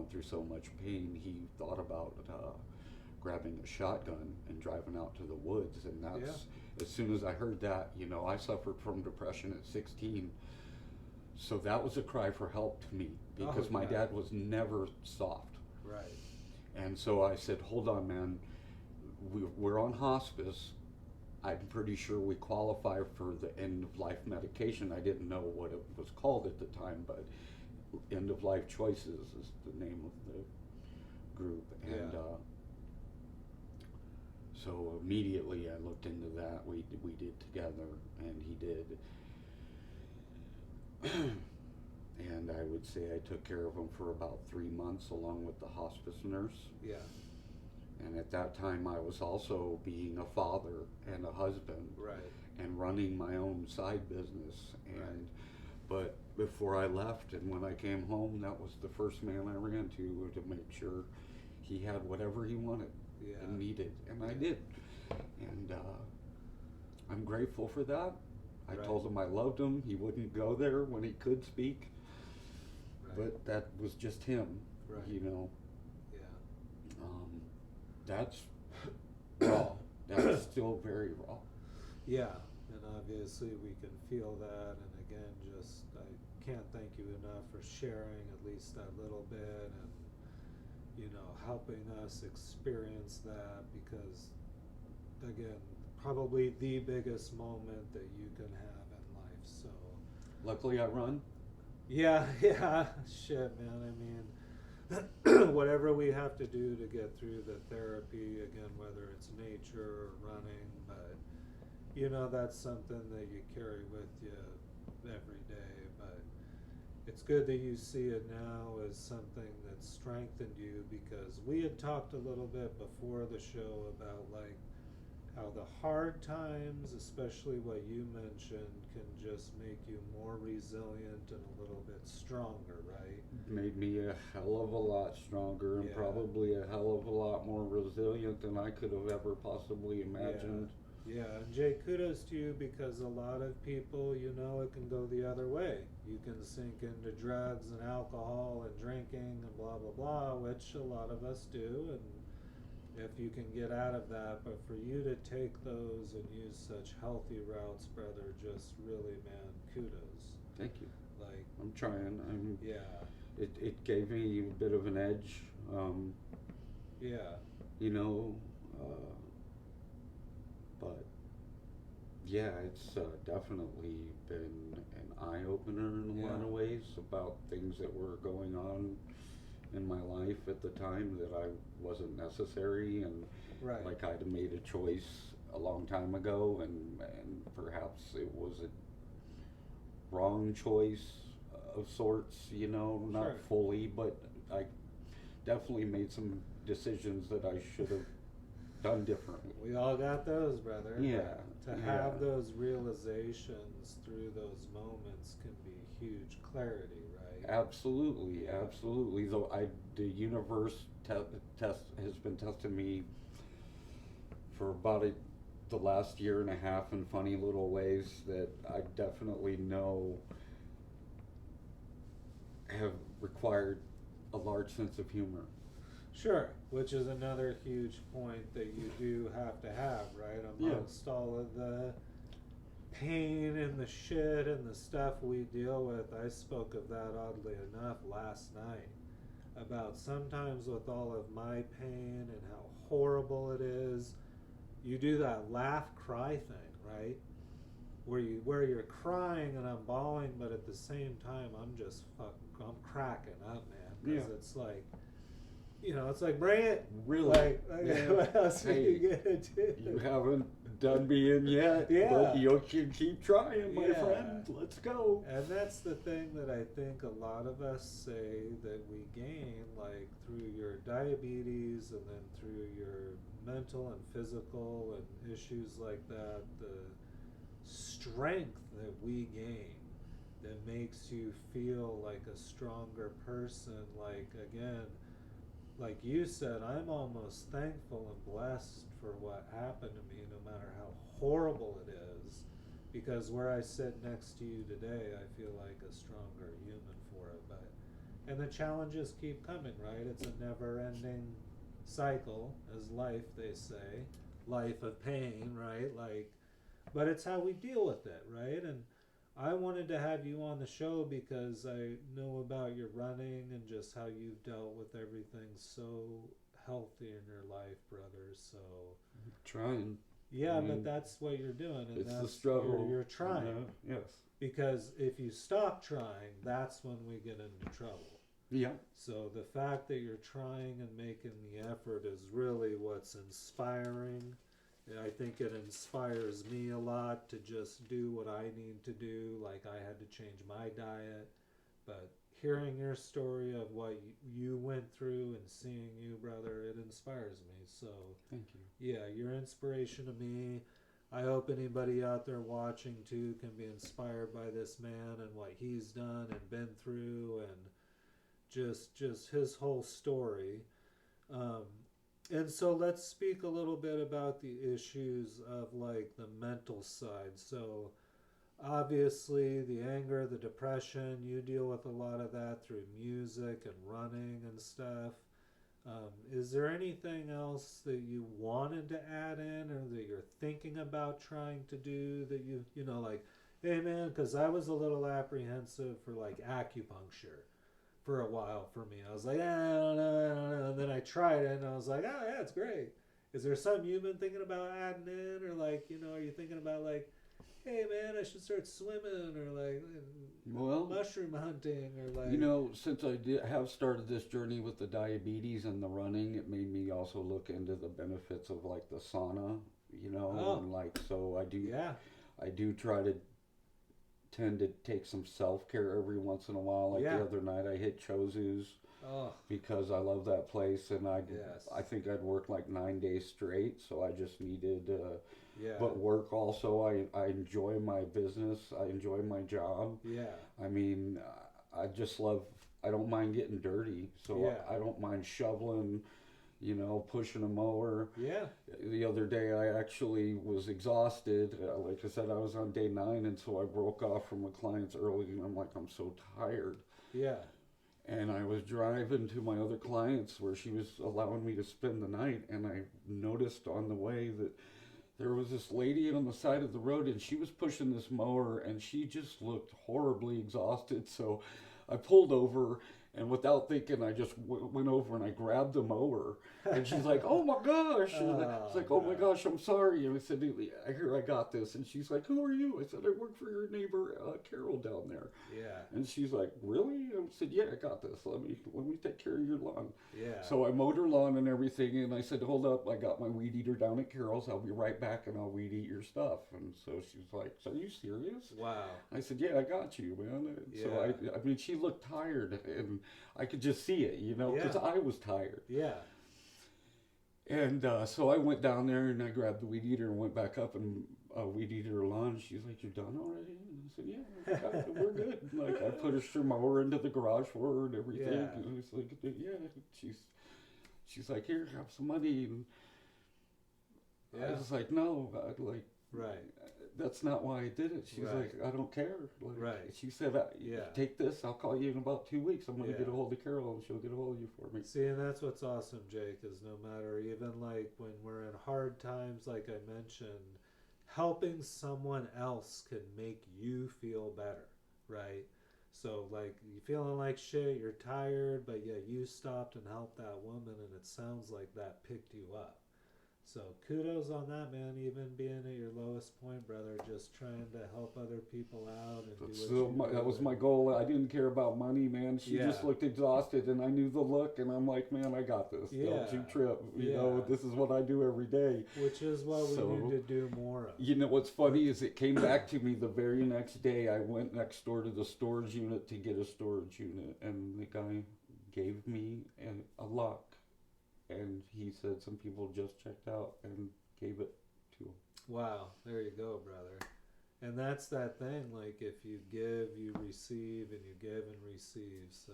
going through so much pain, he thought about grabbing a shotgun and driving out to the woods. And that's, as soon as I heard that, you know, I suffered from depression at 16. So that was a cry for help to me, because my dad was never soft. Right. And so I said, hold on, man, we're on hospice. I'm pretty sure we qualify for the end of life medication. I didn't know what it was called at the time, but End of Life Choices is the name of the group. And so immediately I looked into that. We did together, and he did. And I would say I took care of him for about 3 months along with the hospice nurse. Yeah. And at that time I was also being a father and a husband. Right. And running my own side business. And but before I left and when I came home, that was the first man I ran to make sure he had whatever he wanted and needed, and I did. And I'm grateful for that. I told him I loved him. He wouldn't go there when he could speak, but that was just him, you know. That's raw. That's still very raw. Yeah, and obviously we can feel that, and again, just I can't thank you enough for sharing at least that little bit, and you know, helping us experience that, because again, probably the biggest moment that you can have in life. So luckily I run. Yeah, shit, man. I mean, whatever we have to do to get through the therapy, again, whether it's nature or running, but you know, that's something that you carry with you every day. But it's good that you see it now as something that strengthened you, because we had talked a little bit before the show about like how the hard times, especially what you mentioned, can just make you more resilient and a little bit stronger, right? Made me a hell of a lot stronger, and probably a hell of a lot more resilient than I could have ever possibly imagined. Yeah, and Jay, kudos to you, because a lot of people, you know, it can go the other way. You can sink into drugs and alcohol and drinking and blah, blah, blah, which a lot of us do, and if you can get out of that, but for you to take those and use such healthy routes, brother, just really, man, kudos. Thank you. Like, I'm trying. yeah. It gave me a bit of an edge. You know, but yeah, it's definitely been an eye-opener in a lot of ways about things that were going on in my life at the time that I wasn't necessary, and like I'd made a choice a long time ago, and perhaps it was a wrong choice of sorts, you know, not fully, but I definitely made some decisions that I should have done differently. We all got those, brother. Yeah. To have those realizations through those moments can be huge clarity, right? Absolutely, absolutely. Though the universe has been testing me for about the last year and a half in funny little ways that I definitely know have required a large sense of humor. Sure, which is another huge point that you do have to have, right? Amongst all of the pain and the shit and the stuff we deal with. I spoke of that oddly enough last night, about sometimes with all of my pain and how horrible it is, you do that laugh cry thing, right? Where you're crying and I'm bawling, but at the same time I'm cracking up, man, because it's like, you know, it's like, bring it. Really? Like what else are you gonna do? You haven't done me in yet, but you can keep trying, my friend. Let's go. And that's the thing that I think a lot of us say that we gain, like through your diabetes and then through your mental and physical and issues like that, the strength that we gain that makes you feel like a stronger person. Like, again, like you said, I'm almost thankful and blessed for what happened to me, no matter how horrible it is, because where I sit next to you today, I feel like a stronger human for it. But And the challenges keep coming, right? It's a never-ending cycle, as life, they say, life of pain, right? Like, but it's how we deal with it, right? And I wanted to have you on the show because I know about your running and just how you've dealt with everything so healthy in your life, brother. So Trying. yeah, I but mean, that's what you're doing, and it's the that's struggle. you're trying. Yes. Because if you stop trying, that's when we get into trouble. Yeah. So the fact that you're trying and making the effort is really what's inspiring. And I think it inspires me a lot to just do what I need to do. Like I had to change my diet, but hearing your story of what you went through and seeing you, brother, it inspires me. So Thank you. yeah, you're inspiration to me. I hope anybody out there watching too can be inspired by this man and what he's done and been through, and just his whole story. Um, and so let's speak a little bit about the issues of like the mental side. So obviously the anger, the depression, you deal with a lot of that through music and running and stuff. Is there anything else that you wanted to add in or that you're thinking about trying to do that you know, like, hey man, because I was a little apprehensive for like acupuncture for a while for me. I was like, I don't know, I don't know. And then I tried it and I was like, oh yeah, it's great. Is there something you've been thinking about adding in, or like, you know, are you thinking about like, hey man, I should start swimming, or like Well, mushroom hunting, or like, you know, since I have started this journey with the diabetes and the running, it made me also look into the benefits of like the sauna, you know, oh and like so yeah, I do try to tend to take some self care every once in a while. Like yeah, the other night, I hit Chozu's oh because I love that place, and yes, I think I'd worked like 9 days straight, so I just needed. yeah, But work also, I enjoy my business. I enjoy my job. yeah, I mean, I just love. I don't mind getting dirty, so yeah, I don't mind shoveling. You know, pushing a mower. yeah, The other day, I actually was exhausted. Like I said, I was on day 9, and so I broke off from a client's early, and I'm like, I'm so tired. yeah, And I was driving to my other clients where she was allowing me to spend the night, and I noticed on the way that there was this lady on the side of the road, and she was pushing this mower, and she just looked horribly exhausted. So I pulled over, and without thinking, I just went over and I grabbed the mower. And she's like, "Oh my gosh!" And I was like, "Oh my gosh, I'm sorry." And I said, "Here, I got this." And she's like, "Who are you?" I said, "I work for your neighbor Carol down there." yeah, And she's like, "Really?" I said, "Yeah, I got this. Let me take care of your lawn." yeah, So I mowed her lawn and everything, and I said, "Hold up, I got my weed eater down at Carol's. I'll be right back, and I'll weed eat your stuff." And so she was like, "So are you serious?" wow, I said, "Yeah, I got you, man." And so yeah, I mean, she looked tired, and I could just see it, you know, because yeah, I was tired. yeah, And so I went down there and I grabbed the weed eater and went back up and weed eater her lawn. She's like, "You're done already?" And I said, "Yeah, we're good." Like I pushed her mower into the garage for her and everything. yeah, And I was like, "Yeah." She's like, "Here, have some money." And I yeah, was like, "No, right, that's not why I did it." She's right, like, "I don't care." Like, right, she said, yeah. "Take this. I'll call you in about 2 weeks. I'm gonna Yeah. get a hold of Carol and she'll get a hold of you for me." See, and that's what's awesome, Jake, is no matter, even like when we're in hard times, like I mentioned, helping someone else can make you feel better, right? So, like, you feeling like shit, you're tired, but yeah, you stopped and helped that woman, and it sounds like that picked you up. So, kudos on that, man, even being at your lowest point, brother, just trying to help other people out and do what you do. That was my goal. I didn't care about money, man. She Yeah. just looked exhausted, and I knew the look, and I'm like, "Man, I got this. Don't you Yeah. trip. You know, Yeah. this is what I do every day." Which is what we So, need to do more of. you know what's funny is it came back to me the very next day. I went next door to the storage unit to get a storage unit, and the guy gave me a lock, and he said some people just checked out and gave it to him. Wow, there you go, brother. And that's that thing, like if you give, you receive, and you give and receive. So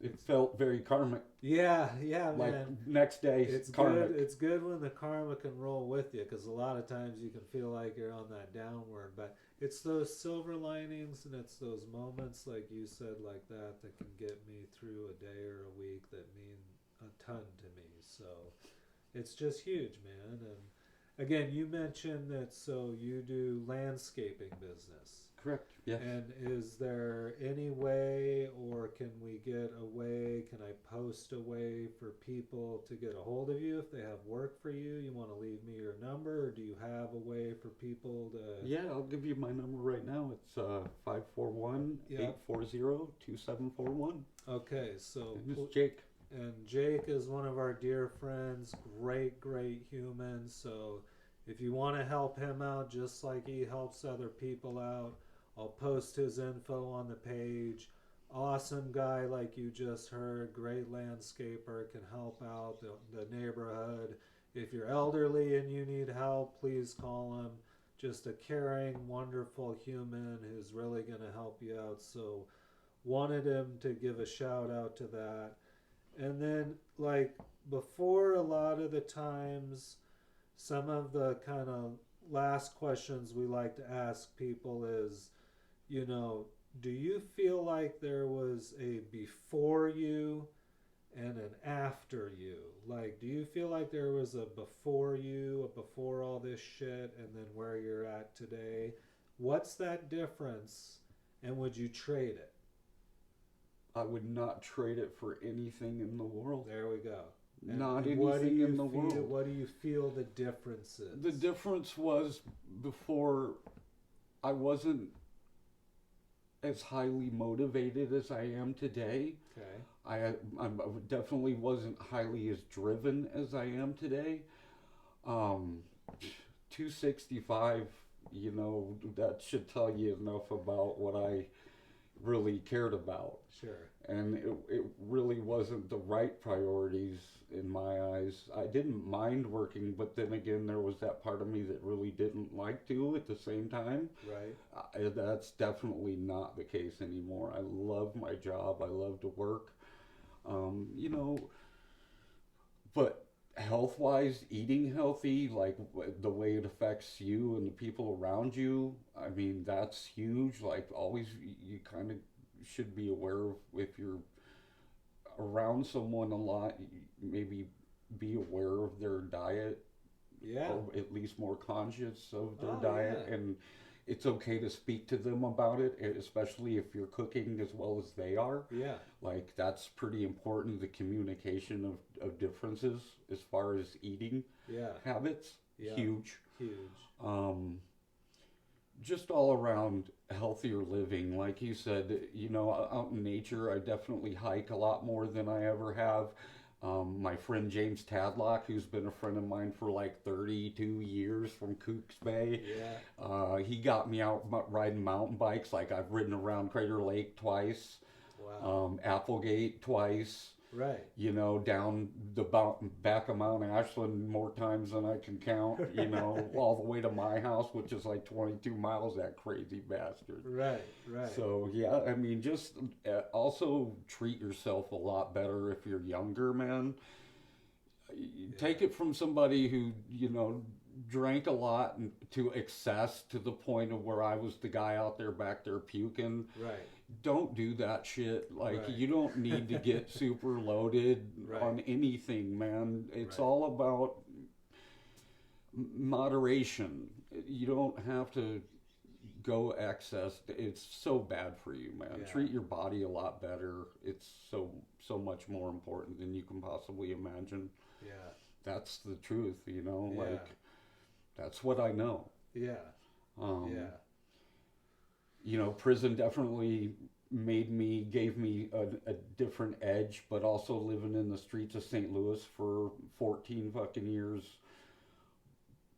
It felt very karmic. Yeah, yeah, Like man. next day, It's karmic. good. It's good when the karma can roll with you, because a lot of times you can feel like you're on that downward. But it's those silver linings, and it's those moments, like you said, like that can get me through a day or a week that mean a ton to me. So it's just huge, man. And again, you mentioned that, so you do landscaping business. Correct. Yes. And is there any way, or can we get a way, can I post a way for people to get a hold of you if they have work for you? You want to leave me your number, or do you have a way for people to... Yeah, I'll give you my number right now. It's 541 840 2741. Okay, so... And this is Jake. And Jake is one of our dear friends, great human. So if you want to help him out just like he helps other people out, I'll post his info on the page. Awesome guy, like you just heard, great landscaper, can help out the neighborhood. If you're elderly and you need help, please call him. Just a caring, wonderful human who's really going to help you out. So wanted him to give a shout out to that. And then, like, before, a lot of the times, some of the kind of last questions we like to ask people is, do you feel like there was a before you and an after you? Like, do you feel like there was a before you, a before all this shit, and then where you're at today? What's that difference, and would you trade it? I would not trade it for anything in the world. There we go. Not anything in the world. What do you feel the difference is? The difference was, before, I wasn't as highly motivated as I am today. Okay. I definitely wasn't highly as driven as I am today. 265, that should tell you enough about what I really cared about. Sure. And it really wasn't the right priorities in my eyes. I didn't mind working, but then again, there was that part of me that really didn't like to at the same time. Right. That's definitely not the case anymore. I love my job. I love to work. But health-wise, eating healthy, like the way it affects you and the people around you, I mean, that's huge. Like, always, you kind of should be aware of, if you're around someone a lot, maybe be aware of their diet. Yeah. Or at least more conscious of their Oh, diet. yeah. And it's okay to speak to them about it, especially if you're cooking as well as they are. Yeah. Like, that's pretty important, the communication of differences as far as eating Yeah. habits. Yeah. Huge. Huge. Just all around healthier living. Like you said, out in nature, I definitely hike a lot more than I ever have. My friend James Tadlock, who's been a friend of mine for like 32 years from Cooks Bay, Yeah. he got me out riding mountain bikes. Like, I've ridden around Crater Lake twice, Wow. Applegate twice, Right. down the back of Mount Ashland more times than I can count, all the way to my house, which is like 22 miles, that crazy bastard. Right. Right. So, yeah, I mean, just also treat yourself a lot better if you're younger, man. Take it from somebody who, drank a lot to excess, to the point of where I was the guy out there back there puking. Right. Don't do that shit. Like, Right. you don't need to get super loaded Right. on anything, man. It's Right. all about moderation. You don't have to go excess. It's so bad for you, man. Yeah. Treat your body a lot better. It's so much more important than you can possibly imagine. Yeah. That's the truth, Yeah. like, that's what I know. Yeah. Yeah. Prison definitely gave me a different edge, but also living in the streets of St. Louis for 14 fucking years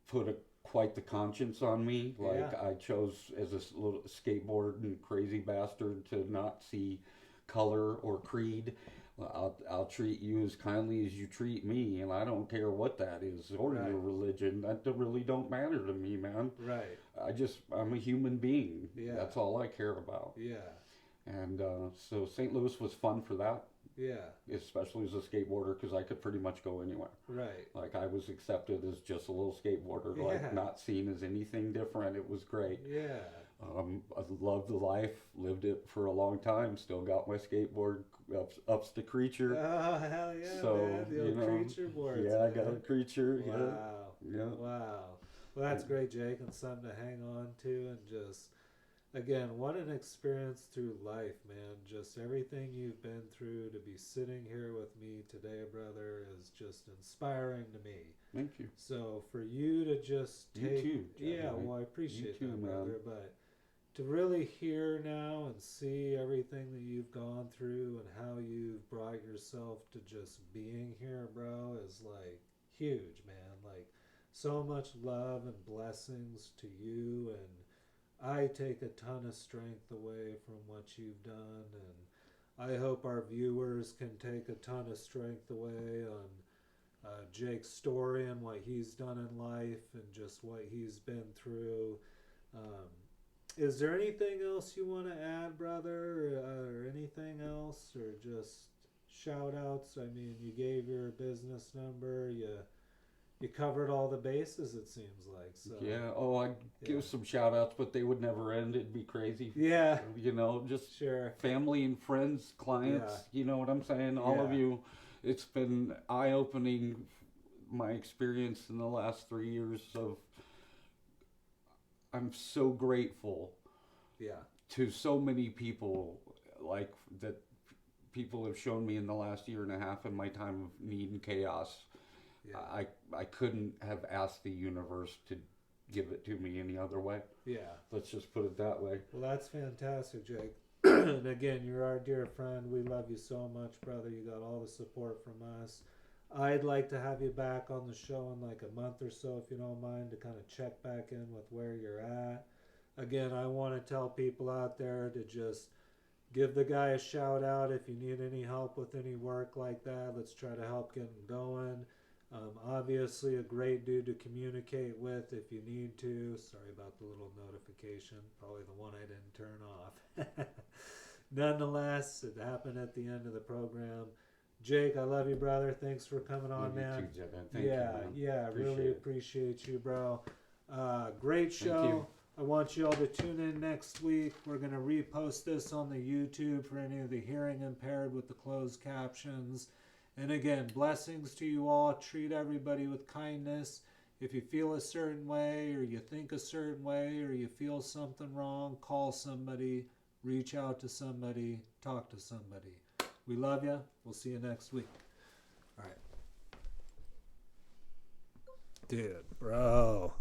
put quite the conscience on me. Like, Yeah. I chose, as a little skateboard and crazy bastard, to not see color or creed. I'll treat you as kindly as you treat me, and I don't care what that is, or Right. your religion. That really don't matter to me, man. Right. I'm a human being. Yeah. That's all I care about. Yeah. And so St. Louis was fun for that. Yeah. especially as a skateboarder, because I could pretty much go anywhere. Right. Like, I was accepted as just a little skateboarder, Yeah. like not seen as anything different. It was great. Yeah. I loved the life, lived it for a long time. Still got my skateboard ups to creature. Oh, hell yeah, So, man. The old creature boards. yeah, I man. got a creature. Wow. Yeah, yeah. Wow. Well, that's great, Jake, and something to hang on to. And just, again, what an experience through life, man. Just everything you've been through to be sitting here with me today, brother, is just inspiring to me. Thank you. So for you to just You take, too, yeah, Chad, well, I appreciate too, that, man. brother. But to really hear now and see everything that you've gone through and how you've brought yourself to just being here, bro, is like huge, man. Like so much love and blessings to you, and I take a ton of strength away from what you've done, and I hope our viewers can take a ton of strength away on Jake's story and what he's done in life and just what he's been through. Um, is there anything else you want to add, brother, or anything else, or just shout outs? I mean, you gave your business number, you covered all the bases, it seems like. So Yeah. Oh, I'd give some shout outs, but they would never end. It'd be crazy. yeah, Just sure, family and friends, clients. Yeah. You know what I'm saying? All of Yeah. you. It's been eye opening, my experience in the last 3 years of. I'm so grateful yeah, to so many people, like that people have shown me in the last year and a half in my time of need and chaos. yeah, I couldn't have asked the universe to give it to me any other way. yeah. Let's just put it that way. Well, that's fantastic, Jake. And again, you're our dear friend. We love you so much, brother. You got all the support from us. I'd like to have you back on the show in like a month or so, if you don't mind, to kind of check back in with where you're at. Again, I want to tell people out there to just give the guy a shout out if you need any help with any work like that. Let's try to help get him going. Obviously, a great dude to communicate with if you need to. Sorry about the little notification. Probably the one I didn't turn off. Nonetheless, it happened at the end of the program. Jake, I love you, brother. Thanks for coming on, Love you man. too, Jevin. Thank you, man. Yeah, Appreciate really it. appreciate you, bro. Great show. you. I want you all to tune in next week. We're going to repost this on the YouTube for any of the hearing impaired with the closed captions. And again, blessings to you all. Treat everybody with kindness. If you feel a certain way or you think a certain way or you feel something wrong, call somebody, reach out to somebody, talk to somebody. We love you. We'll see you next week. All right. Dude, bro.